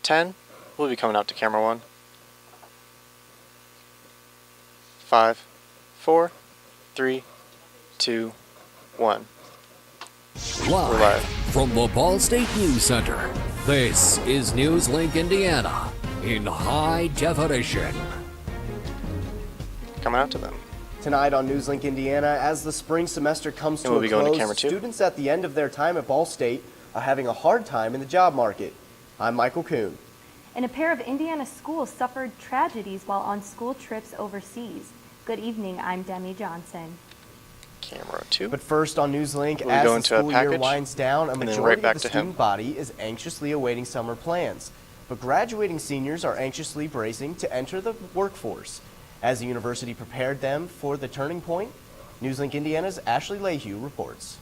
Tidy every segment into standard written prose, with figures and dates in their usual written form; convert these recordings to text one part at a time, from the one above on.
10, we'll be coming out to camera 1. 5, 4, 3, 2, 1. We're live from the Ball State News Center. This is NewsLink Indiana in high definition. Coming out to them. Tonight on NewsLink Indiana, as the spring semester comes to a close, students at the end of their time at Ball State are having a hard time in the job market. I'm Michael Kuhn. And a pair of Indiana schools suffered tragedies while on school trips overseas. Good evening, I'm Demi Johnson. Camera 2. But first on NewsLink, as the school year winds down, a majority of the student body is anxiously awaiting summer plans. But graduating seniors are anxiously bracing to enter the workforce. As the university prepared them for the turning point, NewsLink Indiana's Ashley Lehue reports.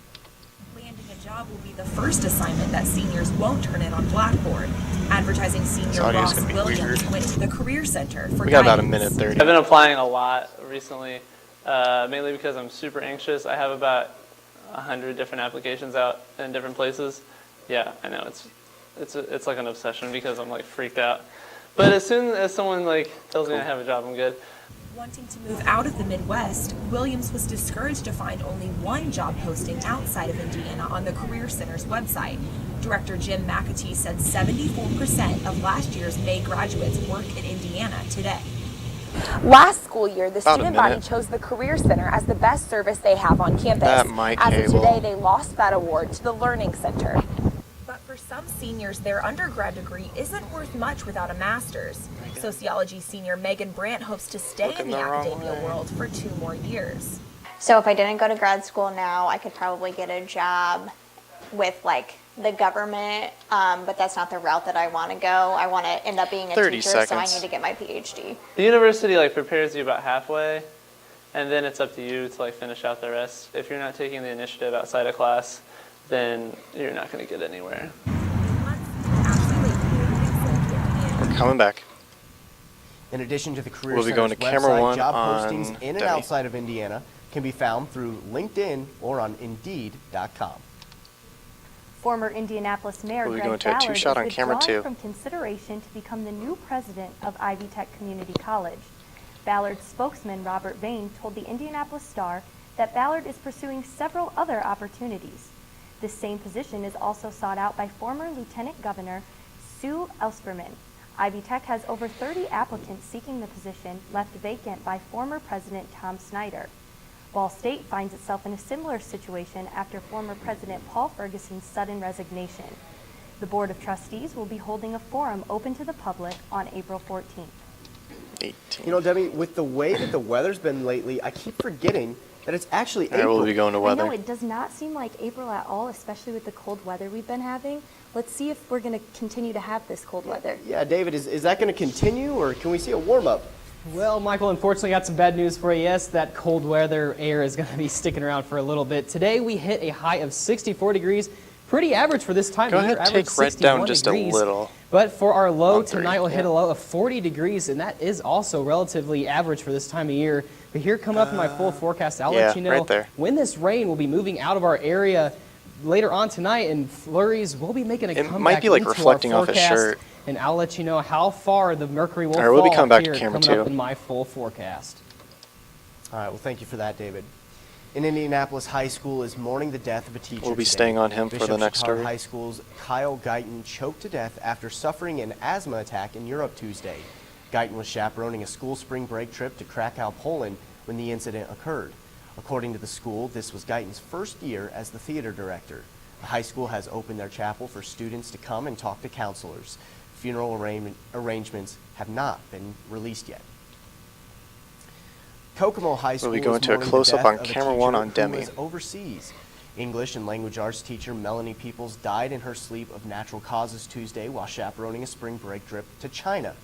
Landing a job will be the first assignment that seniors won't turn in on Blackboard. Advertising senior Ross Williams went to the Career Center for We got about a minute 30. I've been applying a lot recently, mainly because I'm super anxious. I have about 100 different applications out in different places. Yeah, I know it's like an obsession because I'm like freaked out. But as soon as someone like tells me I have a job, I'm good. Wanting to move out of the Midwest, Williams was discouraged to find only one job posting outside of Indiana on the Career Center's website. Director Jim McAtee said 74% of last year's May graduates work in Indiana today. Last school year, the student body chose the Career Center as the best service they have on campus. As of today, they lost that award to the Learning Center. But for some seniors, their undergrad degree isn't worth much without a master's. Sociology senior Megan Brandt hopes to stay in the academia world for 2 more years. So if I didn't go to grad school now, I could probably get a job with like the government, but that's not the route that I want to go. I want to end up being a teacher, so I need to get my PhD. The university like prepares you about halfway, and then it's up to you to like finish out the rest. If you're not taking the initiative outside of class, then you're not going to get anywhere. We're coming back. In addition to the Career We'll be going to camera 1 job on postings in and outside of Indiana can be found through LinkedIn or on Indeed.com. Former Indianapolis Mayor Greg Ballard is withdrawing from consideration to become the new president of Ivy Tech Community College. Ballard's spokesman Robert Vane told the Indianapolis Star that Ballard is pursuing several other opportunities. This same position is also sought out by former Lieutenant Governor Sue Ellspermann. Ivy Tech has over 30 applicants seeking the position, left vacant by former President Tom Snyder. Ball State finds itself in a similar situation after former President Paul Ferguson's sudden resignation. The Board of Trustees will be holding a forum open to the public on April 14th. You know, Debbie, with the way that the weather's been lately, I keep forgetting that it's actually April. We'll be going to weather. I know, it does not seem like April at all, especially with the cold weather we've been having. Let's see if we're going to continue to have this cold weather. Yeah, David, is that going to continue, or can we see a warm-up? Well, Michael, unfortunately, got some bad news for you. Yes, that cold weather air is going to be sticking around for a little bit. Today, we hit a high of 64 degrees. Pretty average for this time of year. Go ahead, take red down just a little. But for our low tonight, we'll hit a low of 40 degrees, and that is also relatively average for this time of year. But here coming up in my full forecast, I'll let you know when this rain will be moving out of our area later on tonight, and flurries will be making a comeback. It might be like reflecting off his shirt. And I'll let you know how far the mercury will fall. We'll be coming back to camera 2 up in my full forecast. All right, well, thank you for that, David. In Indianapolis, High School is mourning the death of a teacher. We'll be staying on him for the next story. High School's Kyle Guyton choked to death after suffering an asthma attack in Europe Tuesday. Guyton was chaperoning a school spring break trip to Krakow, Poland when the incident occurred. According to the school, this was Guyton's first year as the theater director. The high school has opened their chapel for students to come and talk to counselors. Funeral arrangements have not been released yet. Kokomo High School we'll be going to a close-up on camera 1 on Demi. Overseas. English and language arts teacher Melanie Peoples died in her sleep of natural causes Tuesday while chaperoning a spring break trip to China.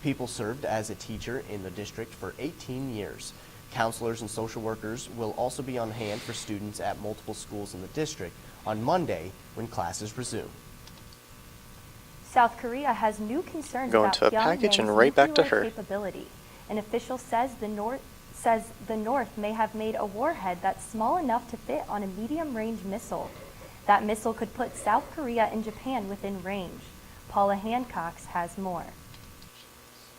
Peoples served as a teacher in the district for 18 years. Counselors and social workers will also be on hand for students at multiple schools in the district on Monday when classes resume. South Korea has new concerns going about to a package and right back to her. Capability. An official says the North may have made a warhead that's small enough to fit on a medium-range missile. That missile could put South Korea and Japan within range. Paula Hancock has more.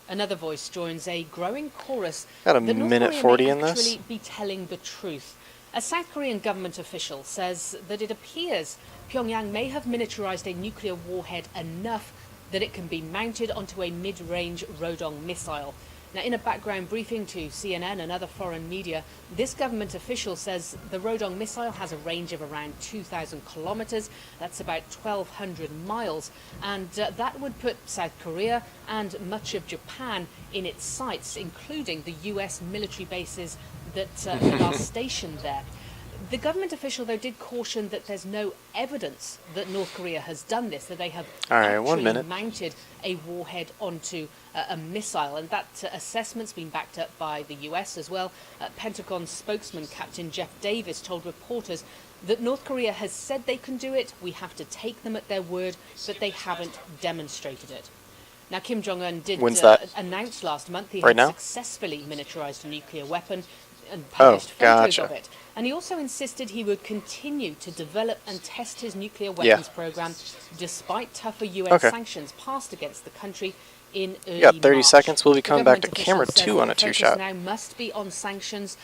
Another voice joins a growing chorus Got a that North minute Korea 40 may in this. actually be telling the truth. A South Korean government official says that it appears Pyongyang may have militarized a nuclear warhead enough that it can be mounted onto a mid-range Rodong missile. Now, in a background briefing to CNN and other foreign media, this government official says the Rodong missile has a range of around 2,000 kilometers. That's about 1,200 miles. And that would put South Korea and much of Japan in its sights, including the US military bases that are stationed there. The government official, though, did caution that there's no evidence that North Korea has done this, that they have actually mounted a warhead onto a missile, and that assessment's been backed up by the US as well. Pentagon spokesman Captain Jeff Davis told reporters that North Korea has said they can do it, we have to take them at their word, but they haven't demonstrated it. Now, Kim Jong-un did announce last month he had successfully militarized a nuclear weapon and published photos of it. And he also insisted he would continue to develop and test his nuclear weapons program despite tougher UN sanctions passed against the country in early March. 30 seconds. We'll be coming back to camera 2 on a 2-shot. Now must be on sanctions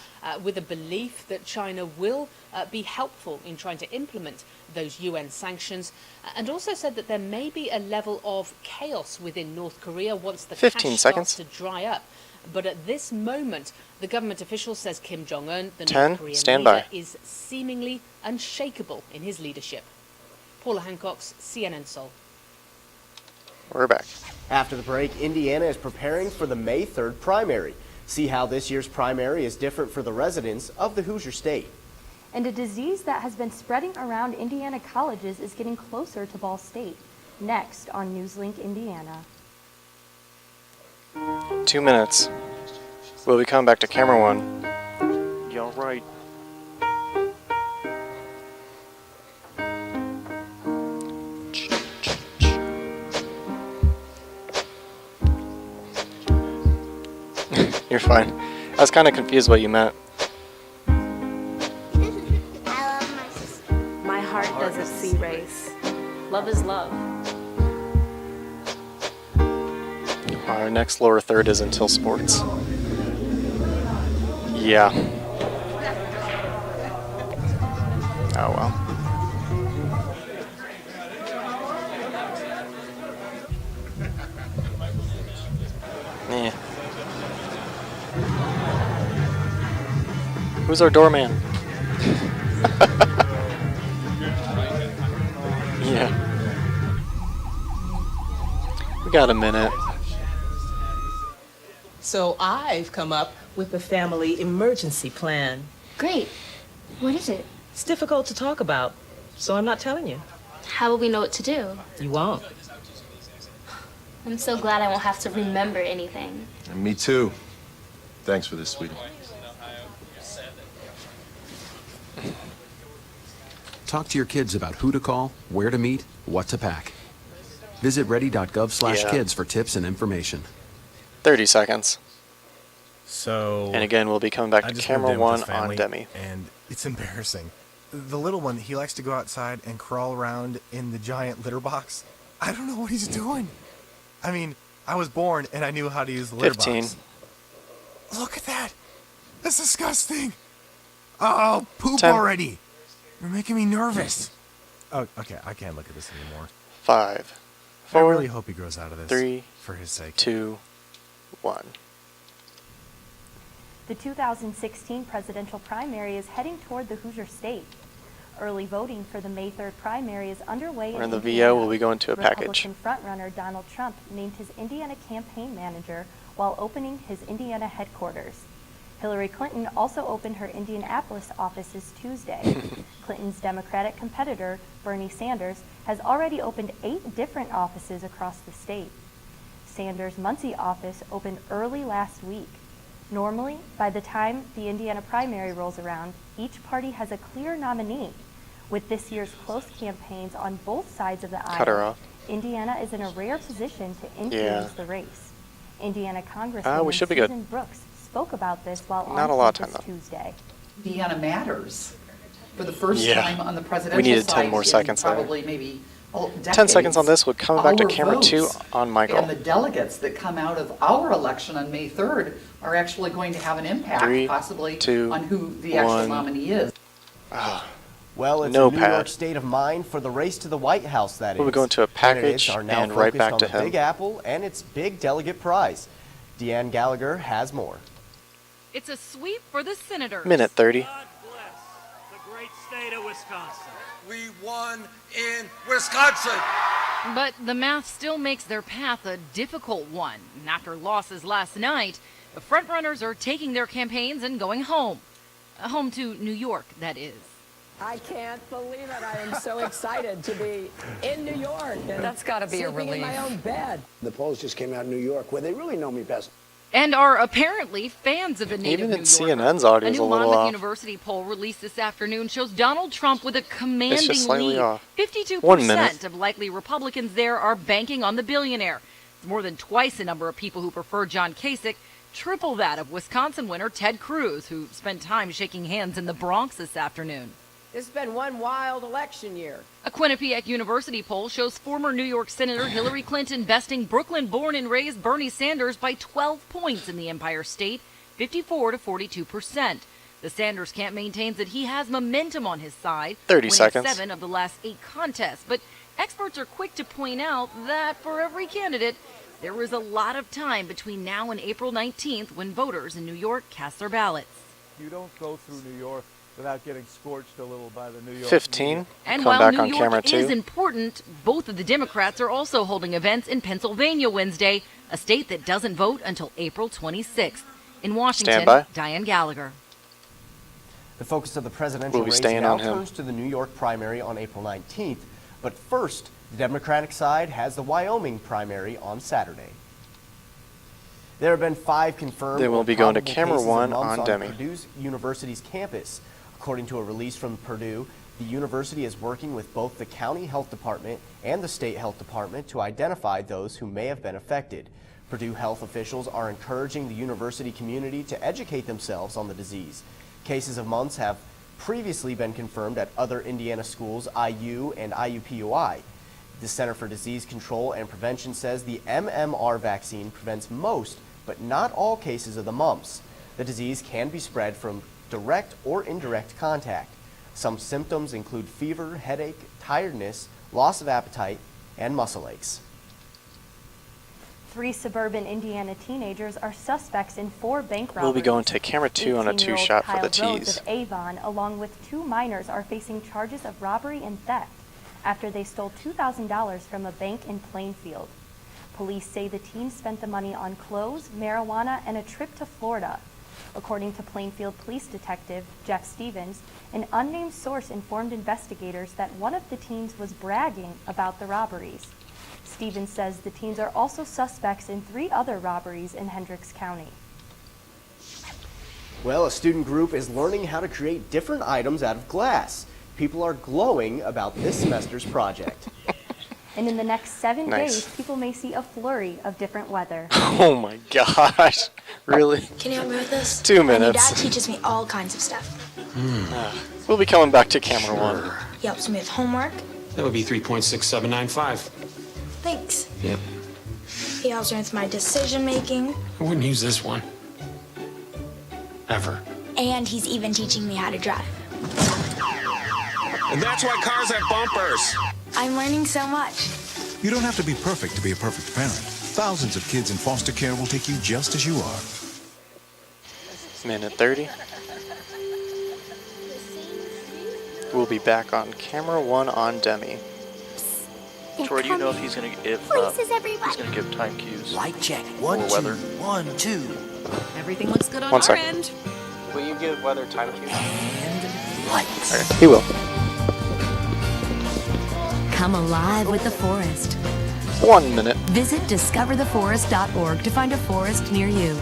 with a belief that China will be helpful in trying to implement those UN sanctions, and also said that there may be a level of chaos within North Korea once the cash starts to dry up. But at this moment, the government official says Kim Jong-un, the North Korean leader, is seemingly unshakable in his leadership. Paula Hancock, CNN Seoul. We're back. After the break, Indiana is preparing for the May 3rd primary. See how this year's primary is different for the residents of the Hoosier State. And a disease that has been spreading around Indiana colleges is getting closer to Ball State. Next on NewsLink Indiana. 2 minutes. We'll be coming back to camera 1. Y'all right. You're fine. I was kind of confused what you meant. I love my sister. My heart doesn't see race. Love is love. Our next lower third is until sports. Yeah. Oh well. Yeah. Who's our doorman? Yeah. We got a minute. So I've come up with a family emergency plan. Great. What is it? It's difficult to talk about, so I'm not telling you. How will we know what to do? You won't. I'm so glad I won't have to remember anything. And me too. Thanks for this, sweetie. Talk to your kids about who to call, where to meet, what to pack. Visit ready.gov/kids for tips and information. 30 seconds. So, and again, we'll be coming back to camera 1 on Demi. And it's embarrassing. The little one, he likes to go outside and crawl around in the giant litter box. I don't know what he's doing. I mean, I was born and I knew how to use the litter 15. box. Look at that. That's disgusting. Oh, poop 10. already. You're making me nervous. Oh, okay, I can't look at this anymore. 5, 4, I really hope he grows out of this 3, for his sake. 2, 1. The 2016 presidential primary is heading toward the Hoosier State. Early voting for the May 3rd primary is underway. We're in the VO. We'll be going to a package. Republican frontrunner Donald Trump named his Indiana campaign manager while opening his Indiana headquarters. Hillary Clinton also opened her Indianapolis offices Tuesday. Clinton's Democratic competitor, Bernie Sanders, has already opened 8 different offices across the state. Sanders' Muncie office opened early last week. Normally, by the time the Indiana primary rolls around, each party has a clear nominee. With this year's close campaigns on both sides of the aisle, Indiana is in a rare position to influence the race. Indiana Congresswoman Susan Brooks spoke about this while on campus Tuesday. Indiana matters. For the first time on the presidential we needed side 10 more seconds probably maybe 10 seconds on this. We're coming back to camera 2 on Michael. And the delegates that come out of our election on May 3rd are actually going to have an impact, possibly, on who the actual nominee is. Well, it's no a New York state of mind for the race to the White House, that is. We'll be going to a package are now and right back on to the him. Big Apple and its big delegate prize. Deanne Gallagher has more. It's a sweep for the Senators. Minute 30. God bless the great state of Wisconsin. We won in Wisconsin. But the math still makes their path a difficult one. After losses last night, the frontrunners are taking their campaigns and going home. Home to New York, that is. I can't believe it. I am so excited to be in New York. And that's got to be a relief. In my own bed. The polls just came out in New York, where they really know me best. And are apparently fans of a native Even New in Yorker. CNN's audio is a a new little Monmouth off. University poll released this afternoon shows Donald Trump with a commanding It's just slightly lead. off. 52% 1 minute. of likely Republicans there are banking on the billionaire. It's more than twice the number of people who prefer John Kasich, triple that of Wisconsin winner Ted Cruz, who spent time shaking hands in the Bronx this afternoon. It's been one wild election year. A Quinnipiac University poll shows former New York Senator Hillary Clinton besting Brooklyn-born and raised Bernie Sanders by 12 points in the Empire State, 54 to 42%. The Sanders camp maintains that he has momentum on his side, 30 winning seconds. 7 of the last 8 contests. But experts are quick to point out that for every candidate, there is a lot of time between now and April 19th when voters in New York cast their ballots. You don't go through New York without getting scorched a little by the New York 15. media. And Come while back New on camera York is 2. important, both of the Democrats are also holding events in Pennsylvania Wednesday, a state that doesn't vote until April 26th. In Washington, Stand by. Diane Gallagher. The focus of the presidential We'll be race staying now on him. turns to the New York primary on April 19th. But first, the Democratic side has the Wyoming primary on Saturday. There have been 5 confirmed. Then we'll or be going to probable camera cases of 1 mumps on Demi. Purdue University's campus. According to a release from Purdue, the university is working with both the county health department and the state health department to identify those who may have been affected. Purdue health officials are encouraging the university community to educate themselves on the disease. Cases of mumps have previously been confirmed at other Indiana schools, IU and IUPUI. The Center for Disease Control and Prevention says the MMR vaccine prevents most, but not all cases of the mumps. The disease can be spread from direct or indirect contact. Some symptoms include fever, headache, tiredness, loss of appetite, and muscle aches. 3 suburban Indiana teenagers are suspects in 4 bank robberies. We'll be going to camera 2 on a 18-year-old two-shot for Kyle the Rhodes tees. of Avon, along with 2 minors, are facing charges of robbery and theft after they stole $2,000 from a bank in Plainfield. Police say the teens spent the money on clothes, marijuana, and a trip to Florida. According to Plainfield Police Detective Jeff Stevens, an unnamed source informed investigators that one of the teens was bragging about the robberies. Stevens says the teens are also suspects in 3 other robberies in Hendricks County. Well, a student group is learning how to create different items out of glass. People are glowing about this semester's project. And in the next 7 Nice. days, people may see a flurry of different weather. Oh my gosh. Really? Can you help me with this? 2 My new minutes. dad teaches me all kinds of stuff. We'll be coming back to camera 1. He helps me with homework. That would be 3.6795. Thanks. Yep. He helps me with my decision making. I wouldn't use this one. Ever. And he's even teaching me how to drive. And that's why cars have bumpers. I'm learning so much. You don't have to be perfect to be a perfect parent. Thousands of kids in foster care will take you just as you are. Minute 30. We'll be back on camera 1 on Demi. Troy, do you know if he's going to give he's going to give time cues? Light check. Or 1, 2. weather? 1, 2. Everything looks good on 1 our second. end. Will you give weather time cues? Lights. Okay, he will. Come alive with the forest. 1 minute. Visit discovertheforest.org to find a forest near you.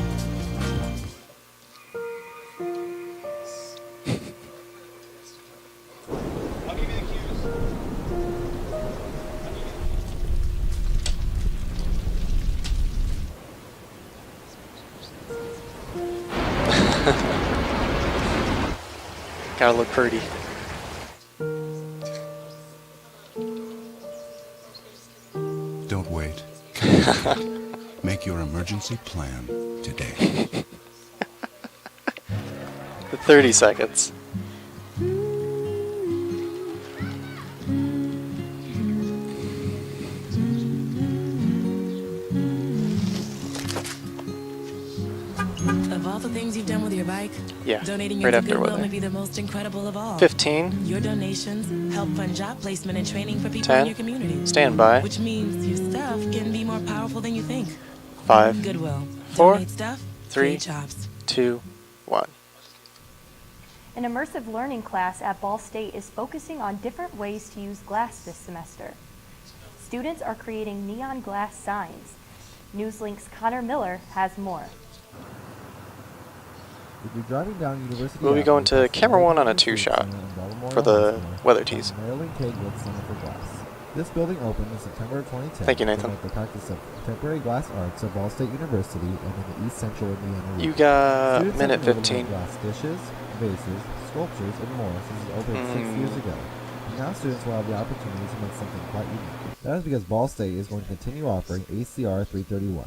Gotta look pretty. Make your emergency plan today. 30 seconds. Of all the things you've done with your bike, Yeah, donating right it to after Goodwill weather. may be the most incredible of all. 15. Your donations help fund job placement and training for people 10. in your community. Stand by. Which means your stuff can be more powerful than you think. 5. Goodwill. 4. Donate stuff, 3. create jobs. 2. 1. An immersive learning class at Ball State is focusing on different ways to use glass this semester. Students are creating neon glass signs. NewsLink's Connor Miller has more. If you're driving down University We'll be going Avenue, to camera 1 on a State 2-shot Center in Baltimore for the High School, weather tease. the Maryland K. Good Center for Glass. This building opened in September of 2010 Thank you, to Nathan. promote the practice of contemporary glass arts at Ball State University and in the East Central Indiana region. You got Students minute have been able to 15. make glass dishes, vases, sculptures, and more since it opened 6 years ago. And now students will have the opportunity to make something quite unique. That is because Ball State is going to continue offering ACR 331.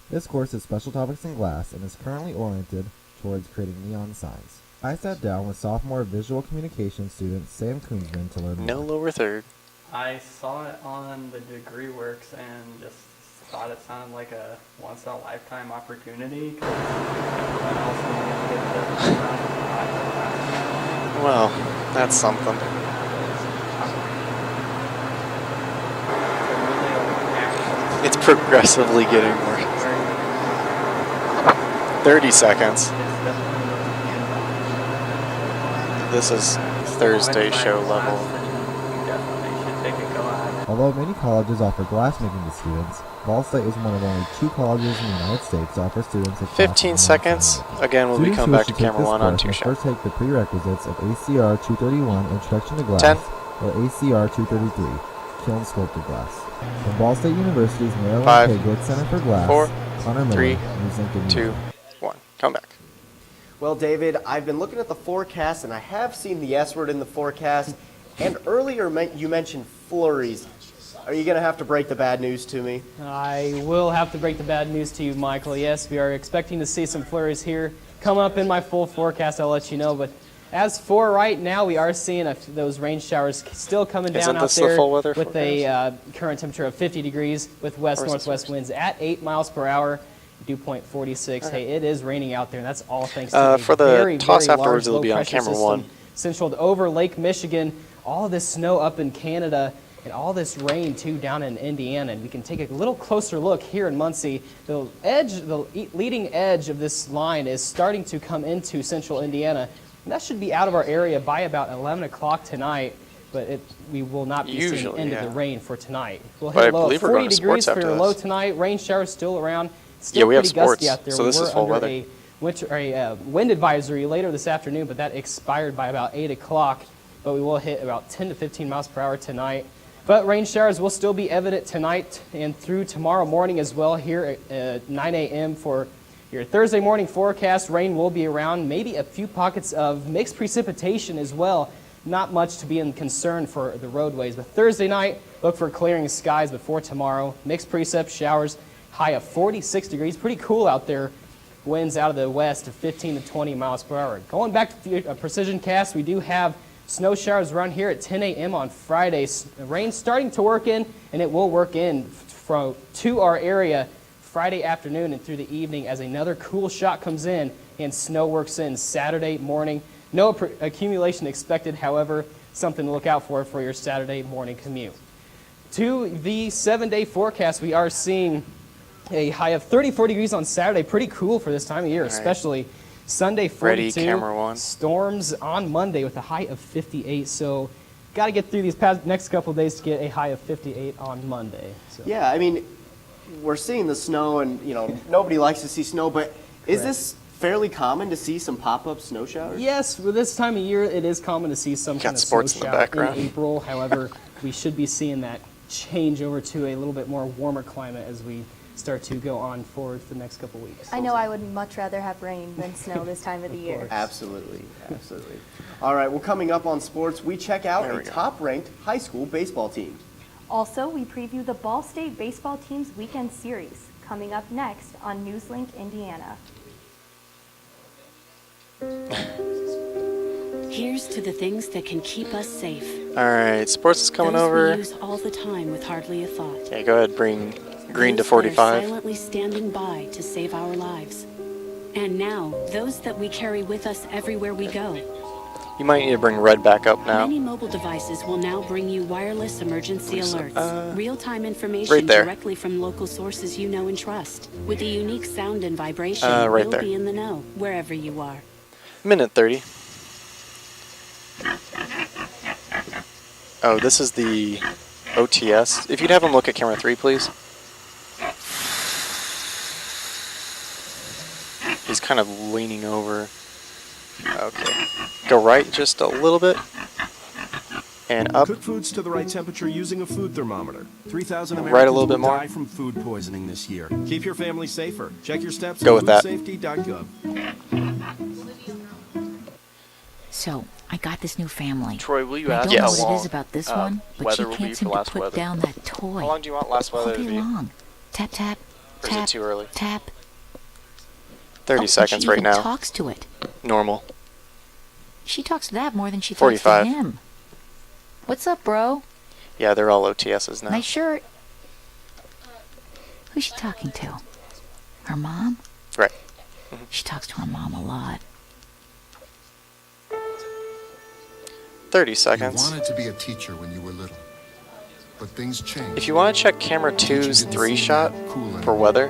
This course is special topics in glass and is currently oriented towards creating neon signs. I sat down with sophomore visual communication student Sam Koonsman to learn No more. lower third. I saw it on the degree works and just thought it sounded like a once-in-a-lifetime opportunity. 'Cause what else am I gonna get to around Well, that's something. It's progressively getting worse. 30 seconds. This is Thursday show level. Although many colleges offer glassmaking to students, Ball State is one of only 2 colleges in the United States to offer students a class 15 in seconds. glass Again, we'll be Students coming who back to wish take camera this 1 on course must 2-shot. first take the prerequisites of ACR 231 Introduction to Glass 10. or ACR 233 Kiln Sculpted Glass. From Ball State University's Maryland 5, K. Good Center for Glass, 4, Connor Miller, 3, NewsLink and 2, News. 1. Come back. Well, David, I've been looking at the forecast, and I have seen the S word in the forecast. And earlier you mentioned flurries. Are you going to have to break the bad news to me? I will have to break the bad news to you, Michael. Yes, we are expecting to see some flurries here. Come up in my full forecast, I'll let you know. But as for right now, we are seeing those rain showers still coming down out there with a current temperature of 50 degrees with west-northwest winds at 8 miles per hour. Dew point 46. Hey, it is raining out there, and that's all thanks to a for the very, toss very afterwards, large it'll be on low-pressure camera system 1. centraled over Lake Michigan. All of this snow up in Canada and all this rain, too, down in Indiana. And we can take a little closer look here in Muncie. The leading edge of this line is starting to come into central Indiana. And that should be out of our area by about 11 o'clock tonight. But we will not be seeing the end of the rain for tonight. We'll hit a low of 40 degrees for your low tonight. Rain showers still around. Still we have pretty gusty sports, out there. so this is full weather. A wind advisory later this afternoon, but that expired by about 8 o'clock. But we will hit about 10 to 15 miles per hour tonight. But rain showers will still be evident tonight and through tomorrow morning as well here at 9 a.m. for your Thursday morning forecast. Rain will be around, maybe a few pockets of mixed precipitation as well. Not much to be in concern for the roadways. But Thursday night, look for clearing skies before tomorrow. Mixed precip showers, high of 46 degrees. Pretty cool out there. Winds out of the west of 15 to 20 miles per hour. Going back to precision cast, we do have snow showers around here at 10 a.m. on Friday. Rain starting to work in, and it will work in to our area Friday afternoon and through the evening as another cool shot comes in and snow works in Saturday morning. No accumulation expected, however, something to look out for your Saturday morning commute. To the 7-day forecast, we are seeing a high of 34 degrees on Saturday. Pretty cool for this time of year, especially Sunday 42. Ready, camera 1. Storms on Monday with a high of 58. So got to get through these next couple of days to get a high of 58 on Monday. So. Yeah, I mean, we're seeing the snow, and nobody likes to see snow, but is this fairly common to see some pop-up snow showers? Yes, for this time of year, it is common to see some kind of snow shower in April. However, we should be seeing that change over to a little bit more warmer climate as we start to go on forward for the next couple weeks. I know I would much rather have rain than snow this time of the year. Absolutely, absolutely. All right, well, coming up on sports, we check out a top-ranked high school baseball team. Also, we preview the Ball State baseball team's weekend series. coming up next on NewsLink Indiana. Here's to the things that can keep us safe. All right, sports is coming over. We use all the time with hardly a thought. Okay, go ahead, bring green to Those 45. that are silently standing by to save our lives. And now, those that we carry with us everywhere we go. You might need to bring red back up now. Many mobile devices will now bring you wireless emergency alerts. Real-time information right there. directly from local sources you know and trust. With the unique sound and vibration, right you'll there. be in the know, wherever you are. Minute 30. Oh, this is the OTS. If you'd have them look at camera 3, please. He's kind of leaning over. Okay. Go right just a little bit. And up. Cook foods to the right temperature using a food thermometer. 3,000 Americans Right a little bit more. die from food poisoning this year. Keep your family safer. Check your steps Go at with that. foodsafety.gov. So, I got this new family. Troy, will you I ask don't know how what long it is about this one, but she weather will be can't for seem to last put weather? down that toy. How long do you want last weather All to day be? long. Tap, tap, Or is it tap, too early? tap. 30 and seconds she right even now. talks to it. Normal. She talks to that more than she talks 45. to him. What's up, bro? Yeah, they're all OTSs now. Nice shirt. Who's she talking to? Her mom? Right. She talks to her mom a lot. 30 You seconds. wanted to be a teacher when you were little, but things changed. If you want to check camera 2's 3 shot for weather,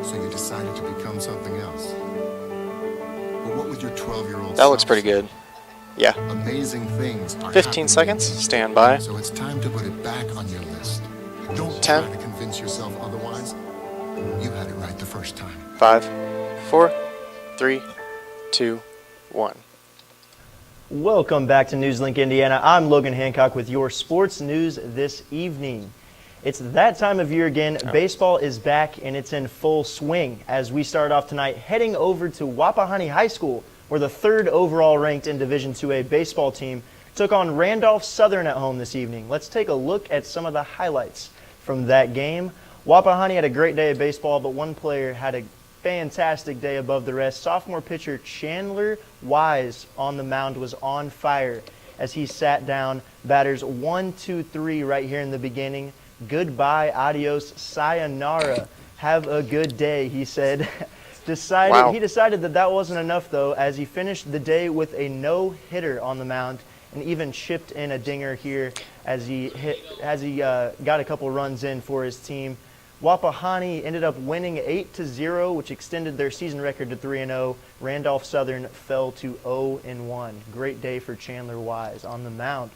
So you decided to become something else. But what would your 12-year-old that looks pretty good. Yeah. Amazing things are 15 seconds. Stand by. So it's time to put it back on your list. Don't 10. try to convince yourself otherwise. You had it right the first time. 5, 4, 3, 2, 1. Welcome back to NewsLink Indiana. I'm Logan Hancock with your sports news this evening. It's that time of year again. Baseball is back and it's in full swing as we start off tonight heading over to Wapahani High School, where the 3rd overall ranked in Division IIA baseball team took on Randolph Southern at home this evening. Let's take a look at some of the highlights from that game. Wapahani had a great day of baseball, but one player had a fantastic day above the rest. Sophomore pitcher Chandler Wise on the mound was on fire as he sat down. Batters 1, 2, 3 right here in the beginning. Goodbye, adios, sayonara. Have a good day, he said. He decided that wasn't enough, though, as he finished the day with a no-hitter on the mound and even chipped in a dinger here as he got a couple runs in for his team. Wapahani ended up winning 8-0, which extended their season record to 3-0. Randolph Southern fell to 0-1. Great day for Chandler Wise on the mound.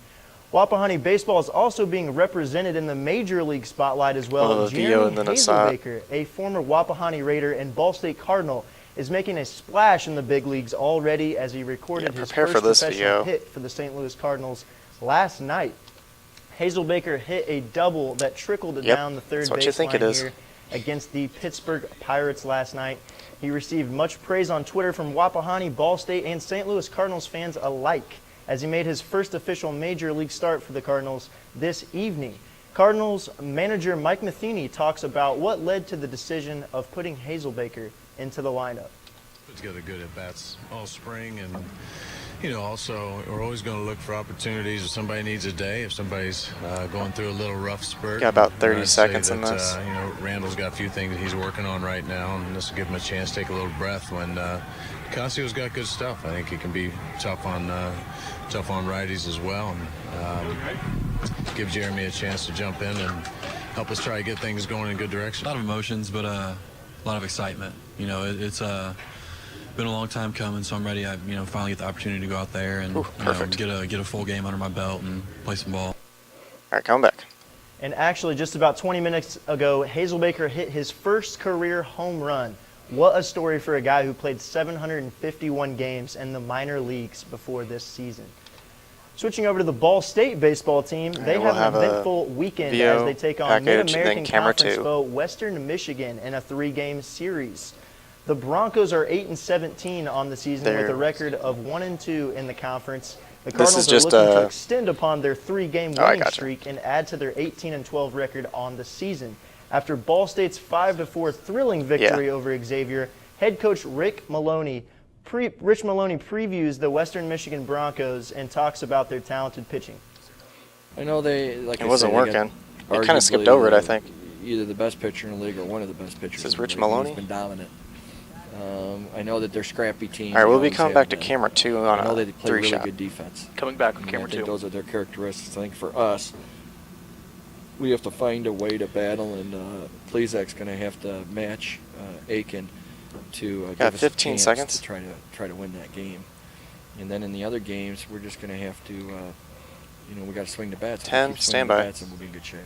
Wapahani baseball is also being represented in the Major League spotlight as well. Jeremy Hazelbaker, a former Wapahani Raider and Ball State Cardinal, is making a splash in the big leagues already as he recorded his first professional hit for the St. Louis Cardinals last night. Hazelbaker hit a double that trickled down the third baseline here against the Pittsburgh Pirates last night. He received much praise on Twitter from Wapahani, Ball State, and St. Louis Cardinals fans alike as he made his first official Major League start for the Cardinals this evening. Cardinals manager Mike Matheny talks about what led to the decision of putting Hazelbaker into the lineup. Put together good at-bats all spring, and also we're always going to look for opportunities if somebody needs a day, if somebody's going through a little rough spurt. Got about 30 seconds in this. Randall's got a few things that he's working on right now, and this will give him a chance to take a little breath when Casio's got good stuff. I think he can be tough on righties as well, and give Jeremy a chance to jump in and help us try to get things going in a good direction. A lot of emotions, but a lot of excitement. It's been a long time coming, so I'm ready. I finally get the opportunity to go out there and get a full game under my belt and play some ball. All right, come back. And actually, just about 20 minutes ago, Hazelbaker hit his first career home run. What a story for a guy who played 751 games in the minor leagues before this season. Switching over to the Ball State baseball team, they have an eventful weekend as they take on Mid-American Conference foe Western Michigan in a 3-game series. The Broncos are 8-17 on the season with a record of 1-2 in the conference. The Cardinals are looking to extend upon their 3-game winning streak and add to their 18-12 record on the season. After Ball State's 5-4 thrilling victory over Xavier, head coach Rich Maloney previews the Western Michigan Broncos and talks about their talented pitching. I know it wasn't working. They kind of skipped over it, I think. Either the best pitcher in the league or one of the best pitchers. This is Rich in the league. Maloney? He's been dominant. I know that they're scrappy team. All right, we'll be coming back to camera 2 on I know a they play really 3-shot. good defense. Coming back on And camera I think 2. those are their characteristics. I think for us, we have to find a way to battle, and Plezak's going to have to match Aiken to Got give us 15 a chance seconds. to try to win that game. And then in the other games, we're just going to have to, we got to swing the bats. If we 10, keep swinging stand the by. bats, then we'll be in good shape.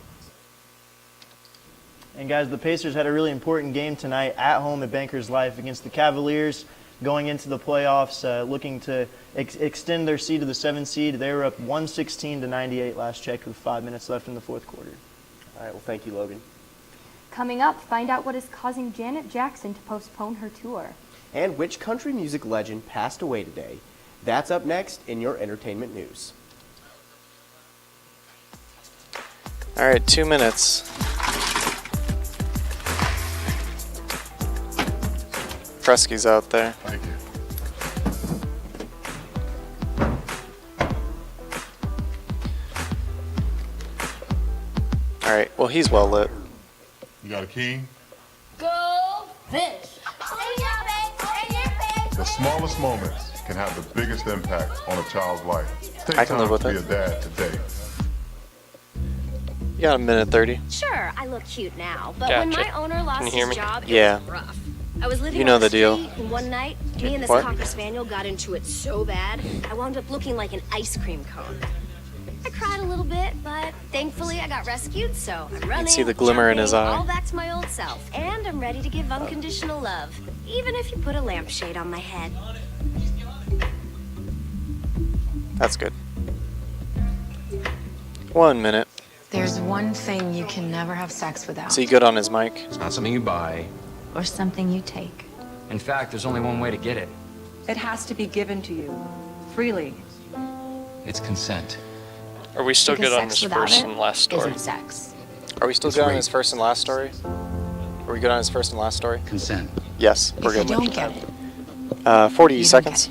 And guys, the Pacers had a really important game tonight at home at Bankers Life against the Cavaliers, going into the playoffs, looking to extend their seed to the 7th seed. They were up 116-98 last check with 5 minutes left in the fourth quarter. All right, well, thank you, Logan. Coming up, find out what is causing Janet Jackson to postpone her tour. And which country music legend passed away today? That's up next in your entertainment news. All right, 2 minutes. Presky's out there. Thank you. All right, well, he's well lit. You got a key? Go fish. The smallest moments can have the biggest impact on a child's life. Take I can live time with to be it. a dad today. You got a minute 30. Sure, I look cute now, but when Gotcha. my owner lost Can you hear his me? job, it Yeah. was rough. I was living You know on the deal. street, and one night, me and this What? Cocker Spaniel got into it so bad, I wound up looking like an ice cream cone. I cried a little bit, but thankfully I got rescued, so I'm running, see the glimmer in his jumping, eye. all back to my old self. And I'm ready to give unconditional love, even if you put a lampshade on my head. That's good. 1 minute. There's one thing you can never have sex without. Is he good on his mic? It's not something you buy. Or something you take. In fact, there's only one way to get it. It has to be given to you, freely. It's consent. Are we still Because good on sex this without first it and last story? isn't sex. Are we still It's good on rape. his first and last story? Are we good on his first and last story? Consent. Yes, we're If you good. don't get it, 40 you don't seconds.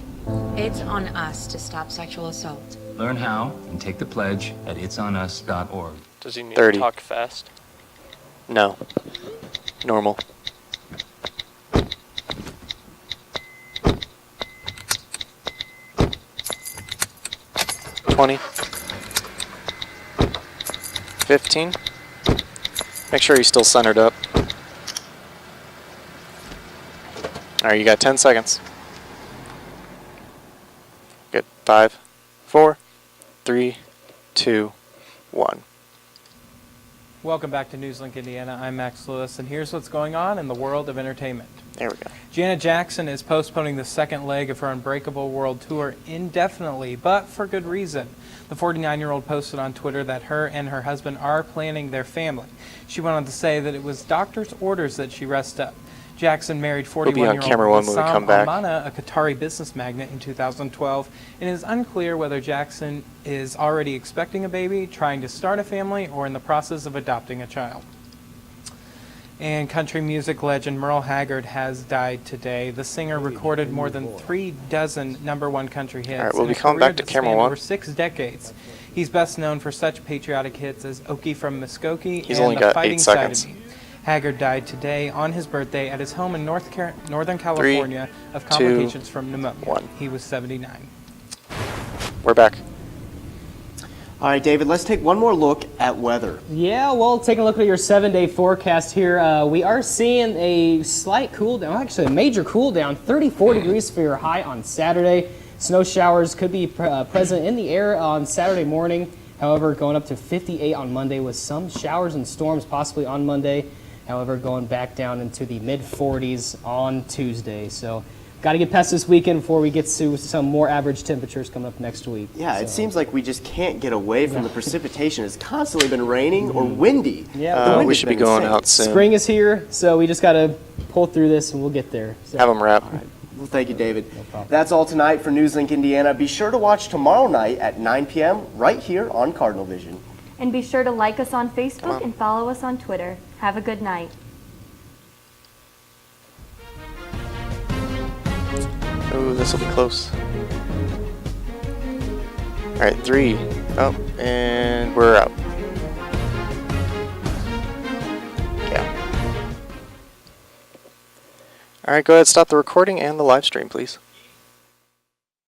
it's on us to stop sexual assault. Learn how and take the pledge at itsonus.org. Does he need 30. to talk fast? No. Normal. $20. 15. Make sure he's still centered up. Alright, you got 10 seconds. Good. 5, 4, 3, 2, 1. Welcome back to NewsLink Indiana. I'm Max Lewis, and here's what's going on in the world of entertainment. There we go. Janet Jackson is postponing the second leg of her Unbreakable World Tour indefinitely, but for good reason. The 49-year-old posted on Twitter that her and her husband are planning their family. She went on to say that it was doctor's orders that she rest up. Jackson married We'll be on 41-year-old camera one when we Wissam come back. Almana, a Qatari business magnate, in 2012. It is unclear whether Jackson is already expecting a baby, trying to start a family, or in the process of adopting a child. And country music legend Merle Haggard has died today. The singer recorded more than 36 #1 country hits. All right, we'll in be a coming career back to that camera spanned one. over 6 decades. He's best known for such patriotic hits as Okie from Muskogee He's and only The got 8 Fighting Side seconds. of Me. Haggard died today on his birthday at his home in Northern California of complications from pneumonia. 1. He was 79. We're back. All right, David, let's take one more look at weather. Yeah, well, taking a look at your 7-day forecast here, we are seeing a slight cool down, actually a major cool down, 34 degrees for your high on Saturday. Snow showers could be present in the air on Saturday morning. However, going up to 58 on Monday with some showers and storms possibly on Monday. However, going back down into the mid-40s on Tuesday. So, got to get past this weekend before we get to some more average temperatures coming up next week. Yeah, it So- seems like we just can't get away from the precipitation. It's constantly been raining or windy. Yeah, The wind we has should be been going insane. out soon. Spring is here, so we just got to pull through this and we'll get there. So. Have them wrap. Well, thank you, David. That's all tonight for NewsLink Indiana. Be sure to watch tomorrow night at 9 p.m. right here on Cardinal Vision. And be sure to like us on Facebook and follow us on Twitter. Have a good night. Oh, this will be close. Alright, 3. Oh, and we're out. Yeah. Alright, go ahead, stop the recording and the live stream, please.